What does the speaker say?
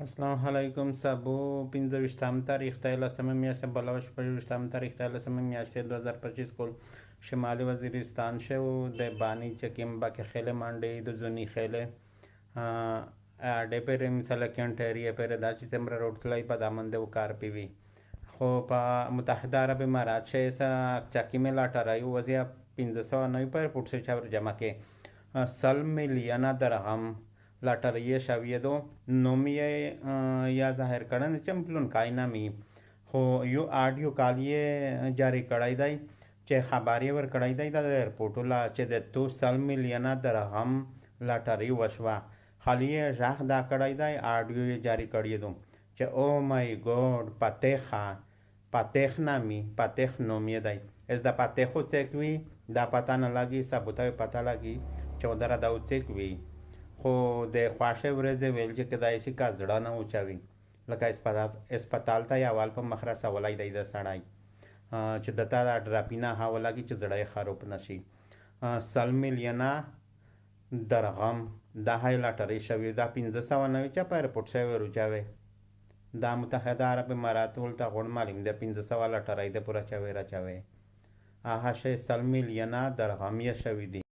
السلام علیکم سبو 15 تاریخ ته لسمه میاشت بلوش 25 تاریخ ته لسمه میاشت 2025 کل شمالی وزیرستان شو د بانی چکیم با که خیلی مانده دو زونی خیلی اډه پر مثلا کنټری پر دا چې تمره روډ کلای په دامن د وکار پیوي خو په متحده عرب امارات شه سا چاکی میں لاټرای وزیا 1509 پر پټ سے چاور جمع کې سل میلیونه درهم لاټریه شویدو نوم یې یا ظاهر کړن چمپلون کاینامي خو یو آډیو کالیه جاری کړی دی چې خبري ور کړی دی د ایرپورټ لا چې د 200 میلیونه درهم لاټری وشوه خالی ژغ دا کړی دی آډیو یې جاری کړی دو چې او مای ګوډ پاتېخ نامي پاتېخ نوم یې دی از د پاتېخو څوک وي دا پتا نه لګي ثبوت پتا لګي چې ودره دا څوک وي خو د خواشه ورځې ویل چې کدای شي کا زړه نه اوچوي لکه اسپتال ته یا وال په مخ رسولی دی د سړی چې دته دا ډراپینه هوا لګي چې زړه یې خراب نشي 100 میلیونه درهم دا های لاټري شوی دا 1509 چې په ایرپورټ شوی روچاوي دا متحده عرب امارات ولته غون مالیم د 1500 لاټري د پورا چوي راچوي هغه شی 100 میلیونه درهم یې شوی دی